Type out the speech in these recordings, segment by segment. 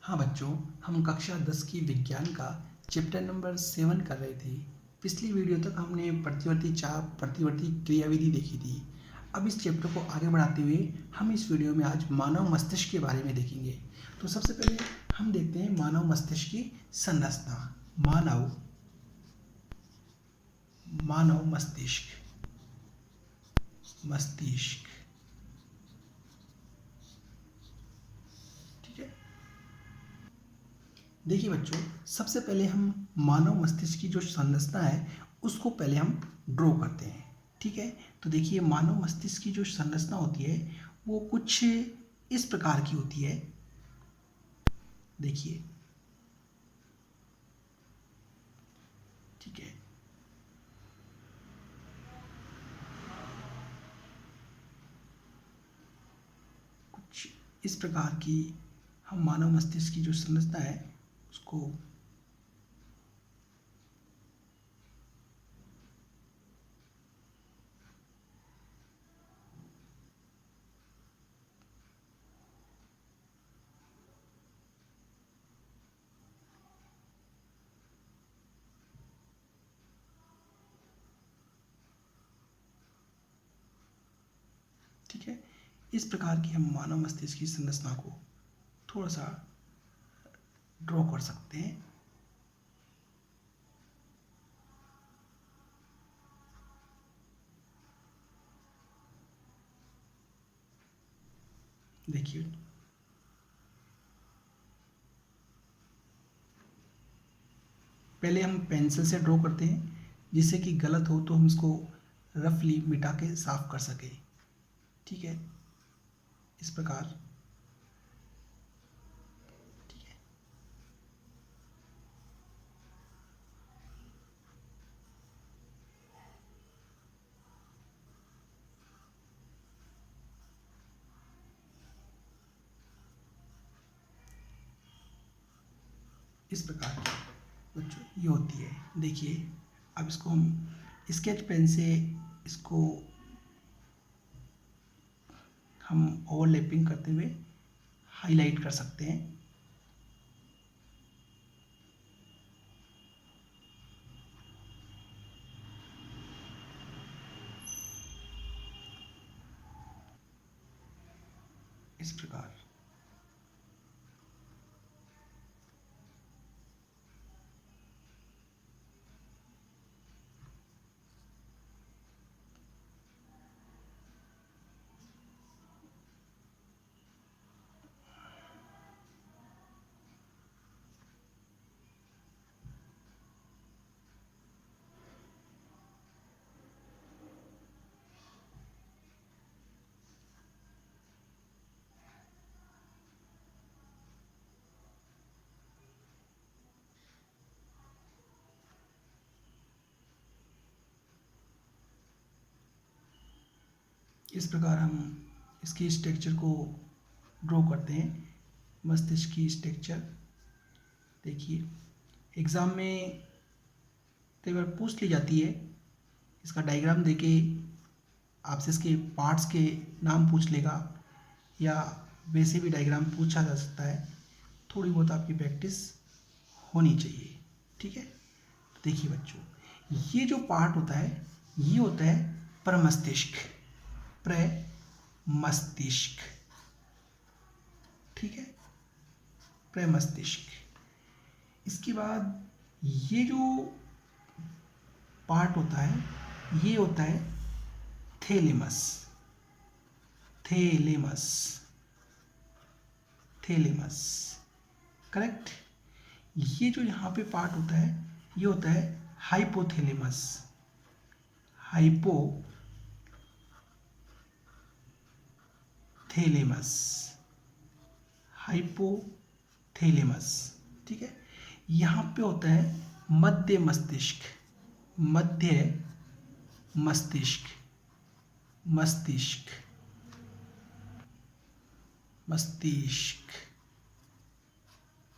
हाँ बच्चों, हम कक्षा 10 की विज्ञान का चैप्टर नंबर 7 कर रहे थे। पिछली वीडियो तक हमने प्रतिवर्ती चाप, प्रतिवर्ती क्रियाविधि देखी थी। अब इस चैप्टर को आगे बढ़ाते हुए हम इस वीडियो में आज मानव मस्तिष्क के बारे में देखेंगे। तो सबसे पहले हम देखते हैं मानव मस्तिष्क की संरचना। मानव मस्तिष्क, ठीक है। देखिए बच्चों, सबसे पहले हम मानव मस्तिष्क की जो संरचना है उसको पहले हम ड्रॉ करते हैं, ठीक है। तो देखिए, मानव मस्तिष्क की जो संरचना होती है वो कुछ इस प्रकार की होती है। देखिए, ठीक है। कुछ इस प्रकार की हम मानव मस्तिष्क की जो संरचना है उसको ठीक है, इस प्रकार की हम मानव मस्तिष्क की संरचना को थोड़ा सा ड्रॉ कर सकते हैं। देखिए, पहले हम पेंसिल से ड्रॉ करते हैं, जिससे कि गलत हो तो हम इसको रफली मिटा के साफ कर सकें, ठीक है। इस प्रकार, ठीक है। इस प्रकार की बच्चों ये होती है। देखिए, अब इसको हम स्केच पेन से इसको हम ओवरलैपिंग करते हुए हाईलाइट कर सकते हैं। इस प्रकार हम इसकी स्ट्रक्चर को ड्रॉ करते हैं, मस्तिष्क की स्ट्रक्चर। देखिए, एग्ज़ाम में कई बार पूछ ली जाती है, इसका डायग्राम देके आपसे इसके पार्ट्स के नाम पूछ लेगा, या वैसे भी डायग्राम पूछा जा सकता है। थोड़ी बहुत आपकी प्रैक्टिस होनी चाहिए, ठीक है। तो देखिए बच्चों, ये जो पार्ट होता है ये होता है प्रमस्तिष्क, प्रमस्तिष्क, ठीक है, प्रमस्तिष्क। इसके बाद ये जो पार्ट होता है ये होता है थैलेमस, थैलेमस, थैलेमस, करेक्ट। ये जो यहाँ पे पार्ट होता है ये होता है हाइपोथैलेमस, हाइपोथैलेमस, हाइपोथैलेमस, ठीक है। यहाँ पे होता है मध्य मस्तिष्क, मध्य मस्तिष्क, मस्तिष्क, मस्तिष्क,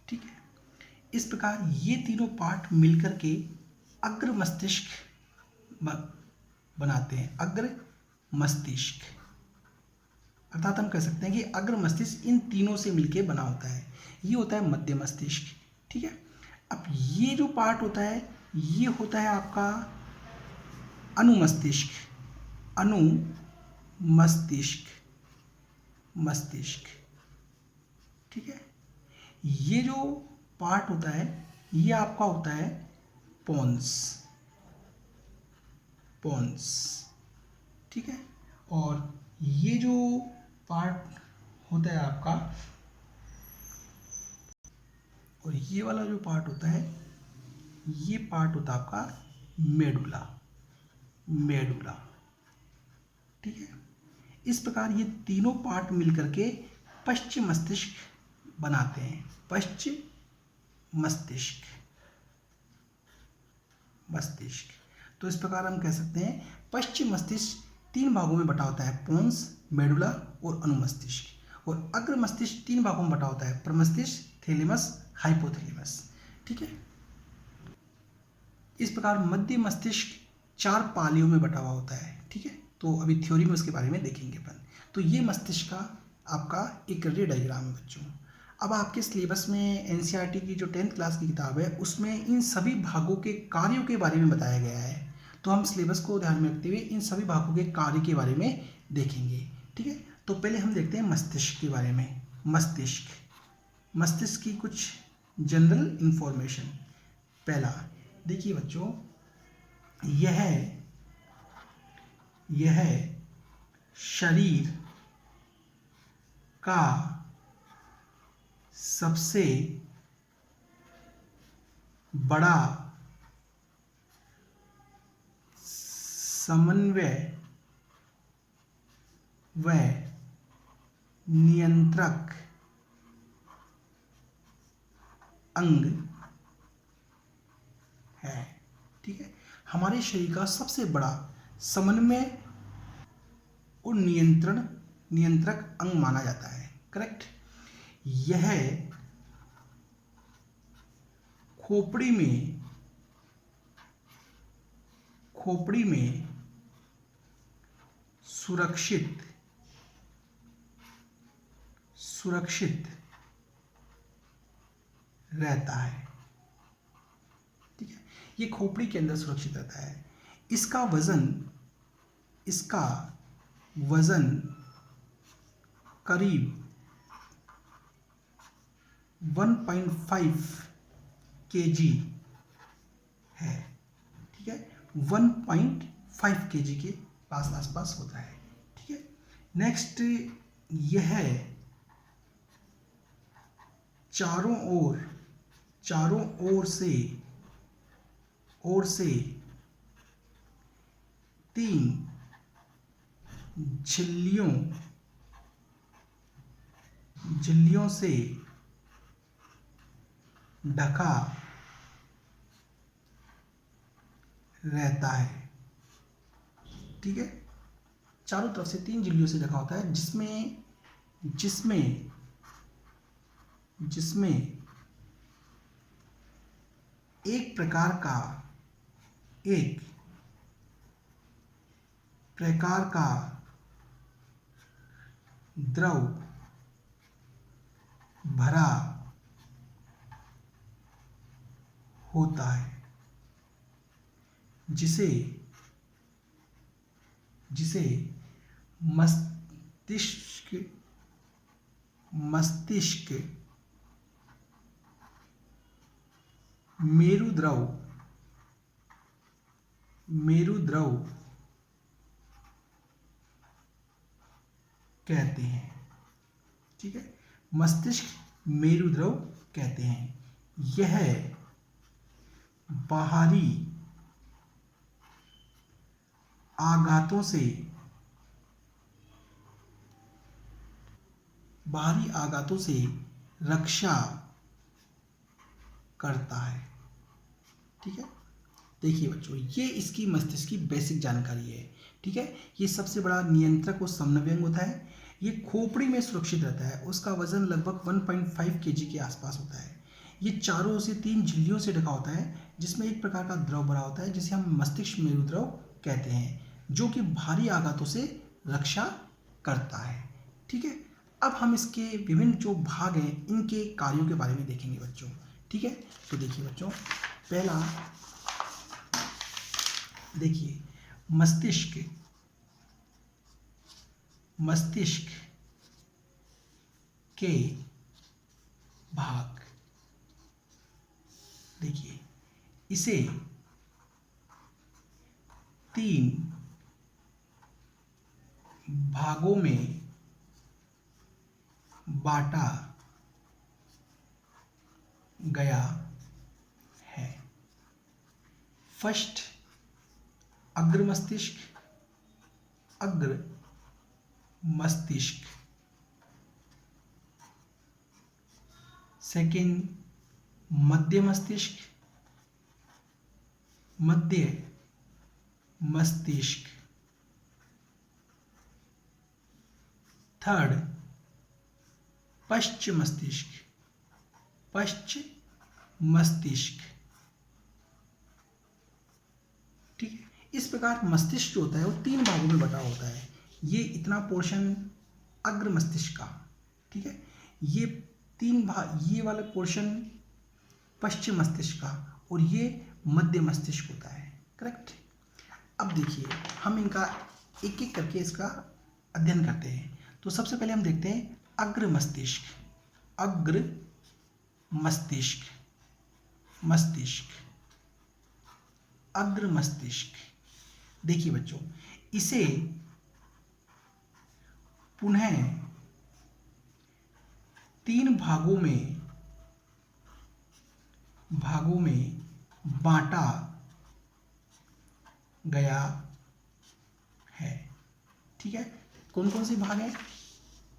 ठीक है। इस प्रकार ये तीनों पार्ट मिलकर के अग्र मस्तिष्क बनाते हैं, अग्र मस्तिष्क। अर्थात हम कह सकते हैं कि अग्र मस्तिष्क इन तीनों से मिलकर बना होता है। ये होता है मध्य मस्तिष्क। ठीक है, अब ये जो पार्ट होता है ये होता है आपका अनुमस्तिष्क। अनुमस्तिष्क, मस्तिष्क। ठीक है, ये जो पार्ट होता है ये आपका होता है पोन्स। पोन्स, ठीक है, और ये जो पार्ट होता है आपका, और ये वाला जो पार्ट होता है ये पार्ट होता है आपका मेडुला। मेडुला, ठीक है। इस प्रकार ये तीनों पार्ट मिलकर के पश्चिम मस्तिष्क बनाते हैं। पश्चिम मस्तिष्क, मस्तिष्क। तो इस प्रकार हम कह सकते हैं पश्चिम मस्तिष्क 3 भागों में बटा होता है, पोन्स, मेडुला और अनुमस्तिष्क। और अग्र मस्तिष्क 3 भागों में बटा होता है, प्रमस्तिष्क, थैलेमस, हाइपोथैलेमस। ठीक है, इस प्रकार मध्य मस्तिष्क 4 पालियों में बटा हुआ होता है। ठीक है, तो अभी थ्योरी में उसके बारे में देखेंगे अपन। तो ये मस्तिष्क का आपका एक रे डायग्राम है बच्चों। अब आपके सिलेबस में एनसीईआरटी की जो 10th क्लास की किताब है उसमें इन सभी भागों के कार्यों के बारे में बताया गया है। तो हम सिलेबस को ध्यान में रखते हुए इन सभी भागों के कार्य के बारे में देखेंगे। ठीक है, तो पहले हम देखते हैं मस्तिष्क के बारे में। मस्तिष्क, मस्तिष्क की कुछ जनरल इंफॉर्मेशन। पहला देखिए बच्चों, यह शरीर का सबसे बड़ा समन्वय व नियंत्रक अंग है। ठीक है, हमारे शरीर का सबसे बड़ा समन्वय और नियंत्रक अंग माना जाता है। करेक्ट। यह खोपड़ी में सुरक्षित रहता है। ठीक है, ये खोपड़ी के अंदर सुरक्षित रहता है। इसका वजन करीब 1.5 kg है। ठीक है, 1.5 kg के आसपास होता है। ठीक है, नेक्स्ट, यह चारों ओर से 3 झिल्लियों से ढका रहता है। ठीक है, चारों तरफ से 3 झिल्लियों से ढका होता है, जिसमें एक प्रकार का द्रव भरा होता है, जिसे मस्तिष्क मेरुद्रव कहते हैं। ठीक है, मस्तिष्क मेरुद्रव कहते हैं। यह बाहरी आघातों से रक्षा करता है। ठीक है, देखिए बच्चों, ये इसकी मस्तिष्क की बेसिक जानकारी है। ठीक है, ये सबसे बड़ा नियंत्रक और समन्वय अंग होता है। ये खोपड़ी में सुरक्षित रहता है। उसका वजन लगभग 1.5 kg के आसपास होता है। ये चारों से 3 झिल्लियों से ढका होता है, जिसमें एक प्रकार का द्रव भरा होता है, जिसे हम मस्तिष्क मेरुद्रव कहते हैं, जो कि भारी आघातों से रक्षा करता है। ठीक है, अब हम इसके विभिन्न जो भाग हैं इनके कार्यों के बारे में देखेंगे बच्चों। ठीक है, तो देखिए बच्चों, पहला देखिए मस्तिष्क। मस्तिष्क के भाग, देखिए इसे 3 भागों में बांटा गया है। फर्स्ट अग्र मस्तिष्क, अग्र मस्तिष्क। सेकंड मध्य मस्तिष्क, मध्य मस्तिष्क। थर्ड पश्च मस्तिष्क, पश्च मस्तिष्क। ठीक है, इस प्रकार मस्तिष्क जो होता है वो 3 भागों में बटा होता है। ये इतना पोर्शन अग्र मस्तिष्क का, ठीक है, ये 3 भाग, ये वाला पोर्शन पश्चिम मस्तिष्क का, और ये मध्य मस्तिष्क होता है। करेक्ट। अब देखिए हम इनका एक एक करके इसका अध्ययन करते हैं। तो सबसे पहले हम देखते हैं अग्र मस्तिष्क। अग्र मस्तिष्क, मस्तिष्क, अग्र मस्तिष्क। देखिए बच्चों, इसे पुनः 3 भागों में बांटा गया है। ठीक है, कौन कौन से भाग है?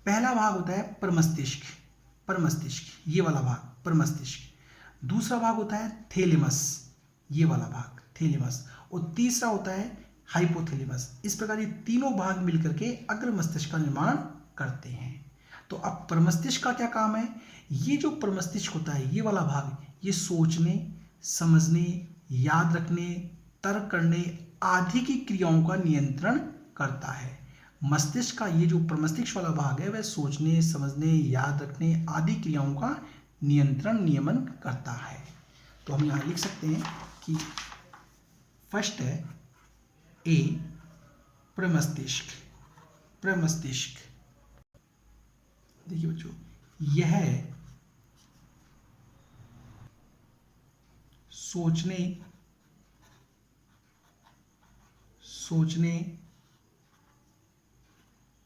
पहला भाग होता है परमस्तिष्क, परमस्तिष्क, ये वाला भाग परमस्तिष्क। दूसरा भाग होता है थैलेमस, ये वाला भाग थैलेमस, और तीसरा होता है हाइपोथैलेमस। इस प्रकार ये तीनों भाग मिलकर के अग्र मस्तिष्क का निर्माण करते हैं। तो अब परमस्तिष्क का क्या काम है? ये जो परमस्तिष्क होता है, ये वाला भाग, ये सोचने, समझने, याद रखने, तर्क करने आदि की क्रियाओं का नियंत्रण करता है। मस्तिष्क का ये जो परमस्तिष्क वाला भाग है वह सोचने, समझने, याद रखने आदि क्रियाओं का नियंत्रण, नियमन करता है। तो हम यहाँ लिख सकते हैं कि फर्स्ट है ए प्रमस्तिष्क। प्रमस्तिष्क, देखिए बच्चों, यह सोचने,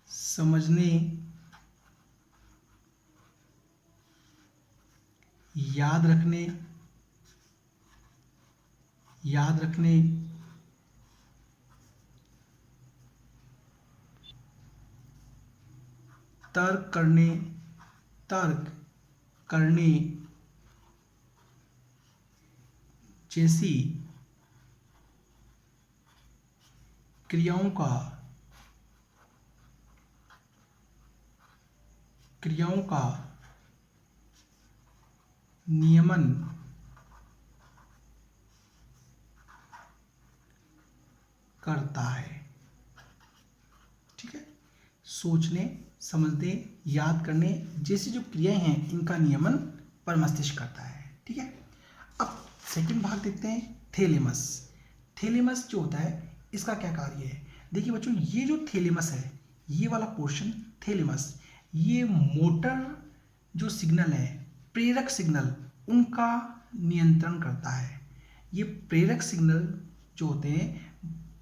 समझने, याद रखने, तर्क करने जैसी क्रियाओं का नियमन करता है। ठीक है, सोचने, समझने, याद करने जैसी जो क्रियाएं हैं इनका नियमन परमस्तिष्क करता है। ठीक है, अब सेकंड भाग देखते हैं थैलेमस। थैलेमस जो होता है इसका क्या कार्य है? देखिए बच्चों, ये जो थैलेमस है, ये वाला पोर्शन थैलेमस, ये मोटर जो सिग्नल है, प्रेरक सिग्नल, उनका नियंत्रण करता है। ये प्रेरक सिग्नल जो होते हैं,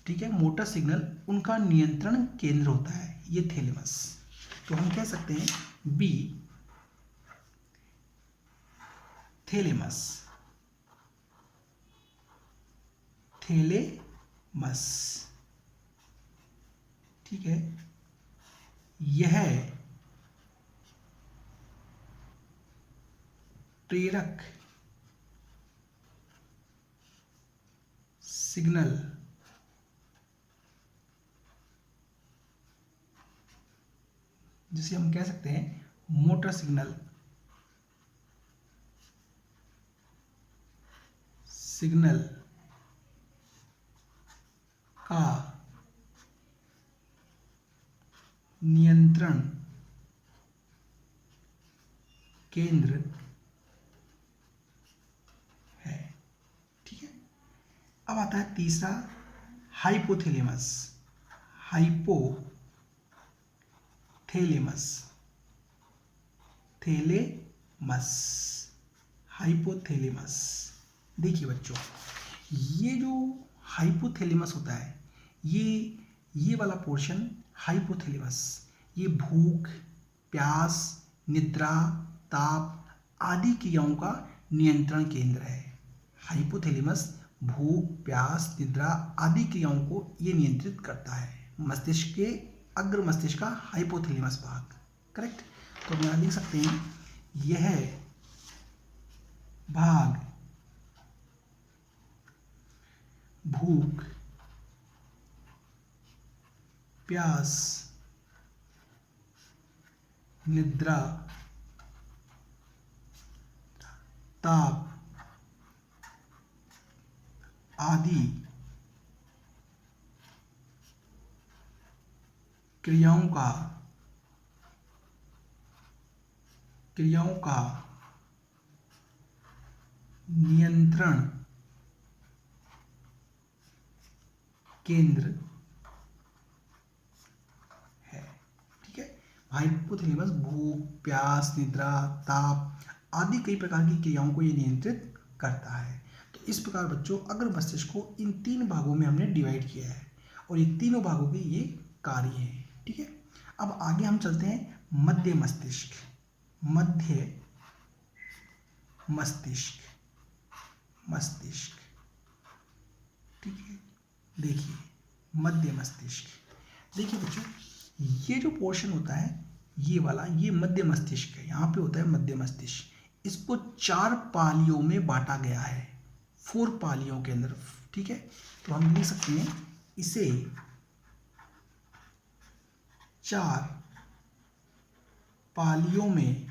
ठीक है, मोटर सिग्नल, उनका नियंत्रण केंद्र होता है ये थैलेमस। तो हम कह सकते हैं बी थैलेमस। थैलेमस, ठीक है, यह प्रेरक सिग्नल जिसे हम कह सकते हैं मोटर सिग्नल का नियंत्रण केंद्र है। ठीक है, अब आता है तीसरा, हाइपोथैलेमस। Hypothalamus, thalamus, hypothalamus. देखिए बच्चों, ये जो हाइपोथैलेमस होता है, ये वाला पोर्शन हाइपोथैलेमस, ये भूख, प्यास, निद्रा, ताप आदि क्रियाओं का नियंत्रण केंद्र है। हाइपोथैलेमस भूख, प्यास, निद्रा आदि क्रियाओं को ये नियंत्रित करता है। मस्तिष्क के अग्र मस्तिष्क का हाइपोथैलेमस भाग। करेक्ट। तो हम यहाँ लिख सकते हैं, यह भाग भूख, प्यास, निद्रा, ताप आदि क्रियाओं का नियंत्रण केंद्र है। ठीक है, हाइपोथैलेमस भूख, प्यास, निद्रा, ताप आदि कई प्रकार की क्रियाओं को ये नियंत्रित करता है। तो इस प्रकार बच्चों अग्र मस्तिष्क को इन 3 भागों में हमने डिवाइड किया है और ये तीनों भागों के ये कार्य हैं। ठीक है, अब आगे हम चलते हैं मध्य मस्तिष्क। मध्य मस्तिष्क, ठीक है, देखिए मध्य मस्तिष्क। देखिए बच्चों, ये जो पोर्शन होता है ये वाला, ये मध्य मस्तिष्क है। यहाँ पे होता है मध्य मस्तिष्क। इसको 4 पालियों में बांटा गया है, 4 पालियों के अंदर। ठीक है, तो हम लिख सकते हैं इसे 4 पालियों में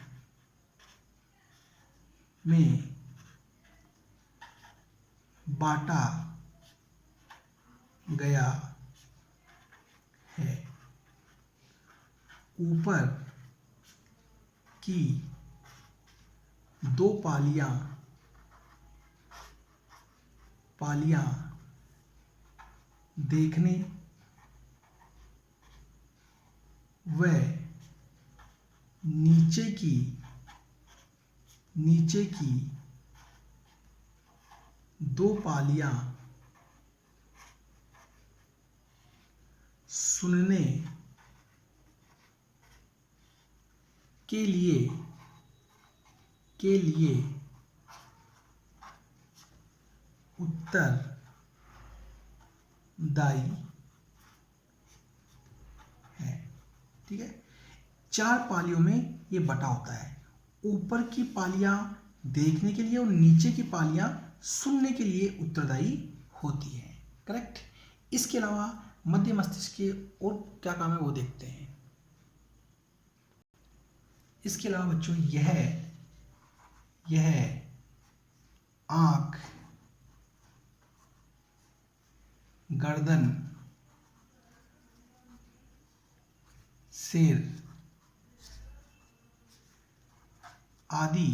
बांटा गया है। ऊपर की 2 पालियां देखने व नीचे की 2 पालियां सुनने के लिए उत्तरदायी है। ठीक है, 4 पालियों में ये बटा होता है। ऊपर की पालियां देखने के लिए और नीचे की पालियां सुनने के लिए उत्तरदायी होती है। करेक्ट। इसके अलावा मध्य मस्तिष्क के और क्या काम है वो देखते हैं। इसके अलावा बच्चों यह आंख, गर्दन, सिर आदि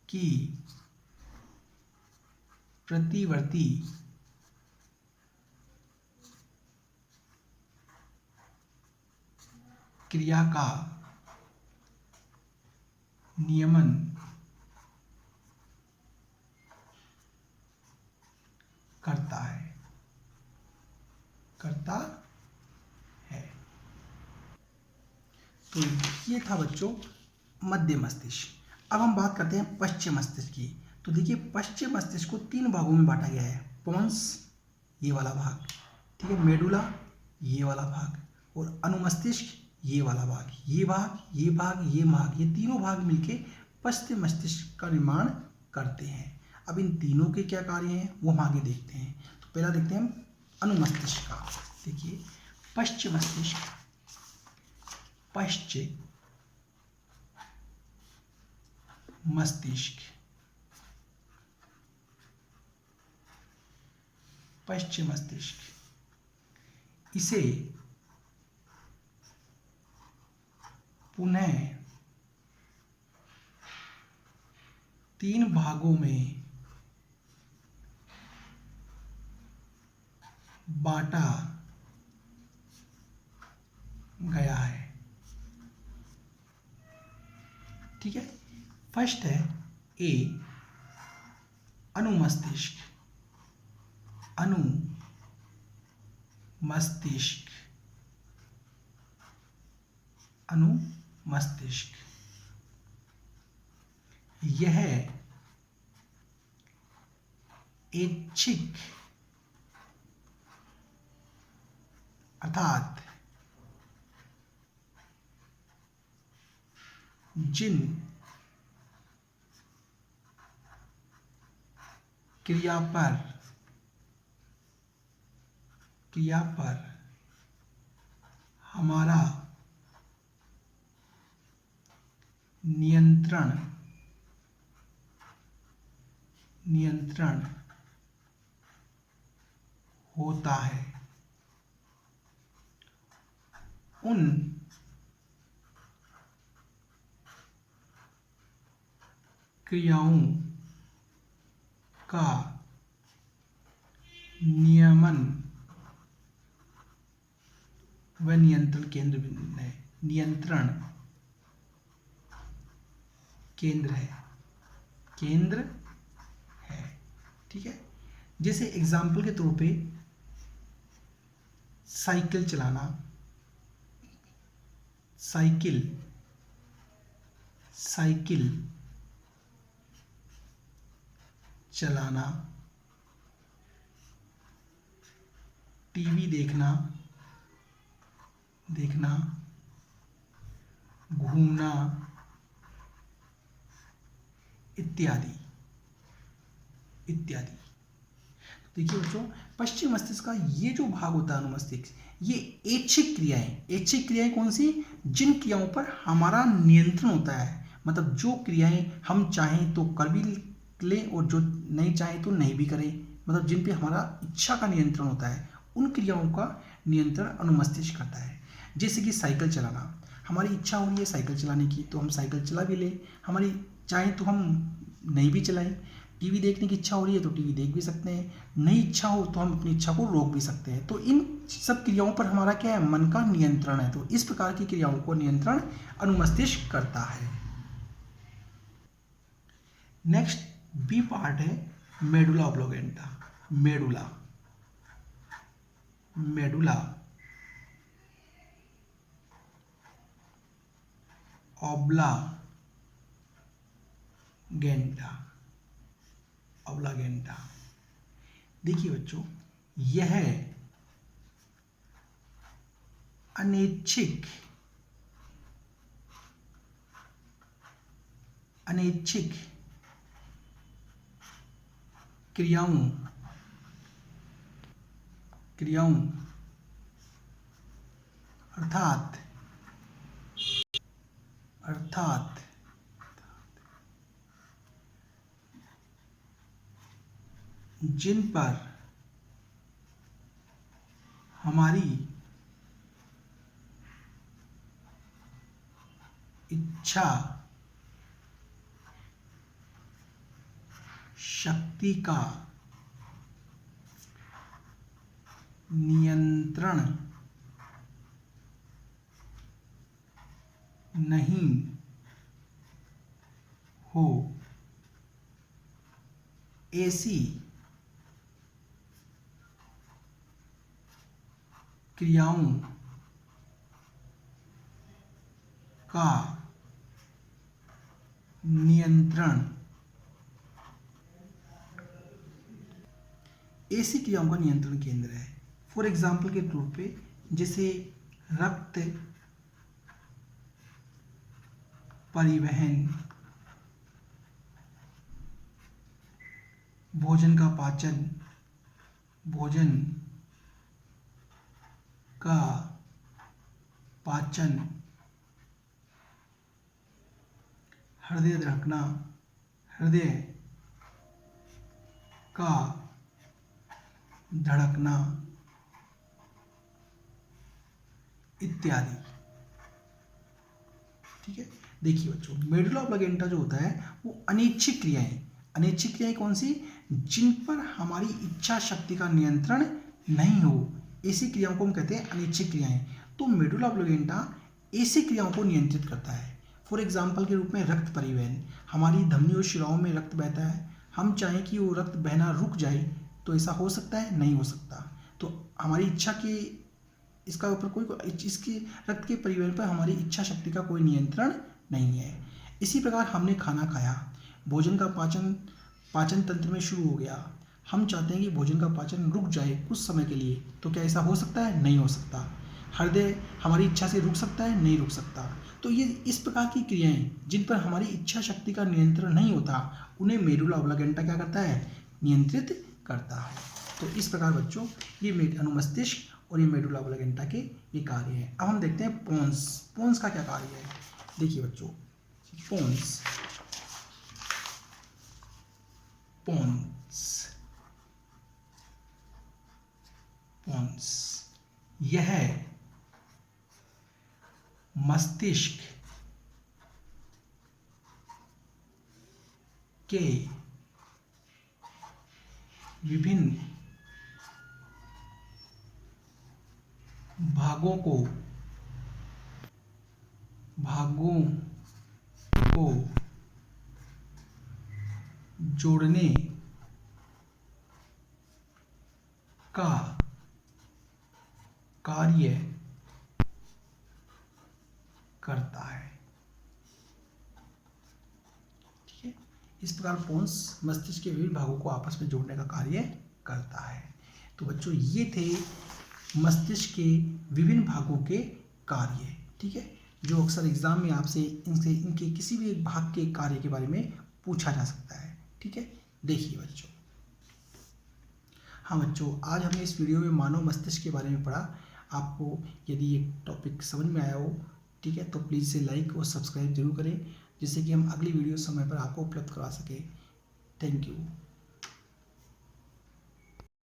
की प्रतिवर्ती क्रिया का नियमन करता है। तो ये था बच्चों मध्य मस्तिष्क। अब हम बात करते हैं पश्चिम मस्तिष्क की। तो देखिए पश्चिम मस्तिष्क को 3 भागों में बांटा गया है। पोन्स, ये वाला भाग, ठीक है, मेडुला, ये वाला भाग, और अनुमस्तिष्क, ये वाला भाग। ये भाग, ये तीनों भाग मिलके पश्चिम मस्तिष्क का निर्माण करते हैं। अब इन तीनों के क्या कार्य हैं वो हम आगे देखते हैं। तो पहला देखते हैं हम अनुमस्तिष्क का। देखिए पश्चिम मस्तिष्क, पश्चिम मस्तिष्क, इसे पुनः 3 भागों में बांटा गया है। ठीक है, फर्स्ट है ए, अनुमस्तिष्क। अनुमस्तिष्क, अनुमस्तिष्क यह ऐच्छिक अर्थात जिन क्रिया पर हमारा नियंत्रण होता है, उन क्रियाओं का नियमन व नियंत्रण केंद्र है। ठीक है, जैसे एग्जाम्पल के तौर पे साइकिल चलाना, साइकिल चलाना, टीवी देखना, घूमना इत्यादि। देखिए बच्चों, पश्चिम मस्तिष्क का ये जो भाग होता है अनुमस्तिष्क, ये ऐच्छिक क्रियाएं कौन सी, जिन क्रियाओं पर हमारा नियंत्रण होता है, मतलब जो क्रियाएं हम चाहें तो कर भी लें और जो नहीं चाहें तो नहीं भी करें, मतलब जिन पे हमारा इच्छा का नियंत्रण होता है, उन क्रियाओं का नियंत्रण अनुमस्तिष्क करता है। जैसे कि साइकिल चलाना, हमारी इच्छा हो रही है साइकिल चलाने की तो हम साइकिल चला भी लें, हमारी चाहें तो हम नहीं भी चलाएं। टीवी देखने की इच्छा हो रही है तो टीवी देख भी सकते हैं, नहीं इच्छा हो तो हम अपनी इच्छा को रोक भी सकते हैं। तो इन सब क्रियाओं पर हमारा क्या है, मन का नियंत्रण है। तो इस प्रकार की क्रियाओं को नियंत्रण अनुमस्तिष्क करता है। नेक्स्ट बी पार्ट है मेडुला ऑब्लोगेंटा। मेडुला ऑब्लागेंटा। देखिए बच्चों, यह अनैच्छिक क्रियाओं अर्थात जिन पर हमारी इच्छा शक्ति का नियंत्रण नहीं हो, ऐसी क्रियाओं का नियंत्रण केंद्र है। फॉर एग्जाम्पल के तौर पे जैसे रक्त परिवहन, भोजन का पाचन, हृदय का धड़कना इत्यादि। ठीक है। देखिए बच्चों, मेडुला ऑब्लिगेंटा जो होता है वो अनैच्छिक क्रियाएं कौन सी, जिन पर हमारी इच्छा शक्ति का नियंत्रण नहीं हो, ऐसी क्रियाओं को हम कहते हैं अनैच्छिक क्रियाएं। तो मेडुला ऑब्लिगेंटा ऐसी क्रियाओं को नियंत्रित करता है। फॉर एग्जाम्पल के रूप में रक्त परिवहन, हमारी धमनियों शिराओं में रक्त बहता है, हम चाहें कि वो रक्त बहना रुक जाए तो ऐसा हो सकता है, नहीं हो सकता। तो हमारी इच्छा के इसका ऊपर कोई इसके रक्त के परिवहन पर हमारी इच्छा शक्ति का कोई नियंत्रण नहीं है। इसी प्रकार हमने खाना खाया, भोजन का पाचन तंत्र में शुरू हो गया, हम चाहते हैं कि भोजन का पाचन रुक जाए कुछ समय के लिए, तो क्या ऐसा हो सकता है, नहीं हो सकता। हृदय हमारी इच्छा से रुक सकता है, नहीं रुक सकता। तो ये इस प्रकार की क्रियाएं जिन पर हमारी इच्छा शक्ति का नियंत्रण नहीं होता, उन्हें मेडुला ऑब्लिगेंटा क्या करता है, नियंत्रित करता है। तो इस प्रकार बच्चों ये अनुमस्तिष्क और ये मेडुला ऑब्लिगेंटा के ये कार्य हैं। अब हम देखते हैं पोन्स का क्या कार्य है। देखिए बच्चों, पोन्स यह मस्तिष्क के विभिन्न भागों को जोड़ने का कार्य करता है। ठीक है, इस प्रकार पोन्स मस्तिष्क के विभिन्न भागों को आपस में जोड़ने का कार्य करता है। तो बच्चों ये थे मस्तिष्क के विभिन्न भागों के कार्य। ठीक है, जो अक्सर एग्जाम में आपसे इनके किसी भी एक भाग के कार्य के बारे में पूछा जा सकता है। ठीक है, देखिए बच्चों, हाँ बच्चों, आज हमने इस वीडियो में मानव मस्तिष्क के बारे में पढ़ा। आपको यदि ये टॉपिक समझ में आया हो, ठीक है, तो प्लीज़ इसे लाइक और सब्सक्राइब जरूर करें, जिससे कि हम अगली वीडियो समय पर आपको उपलब्ध करवा सकें। Thank you.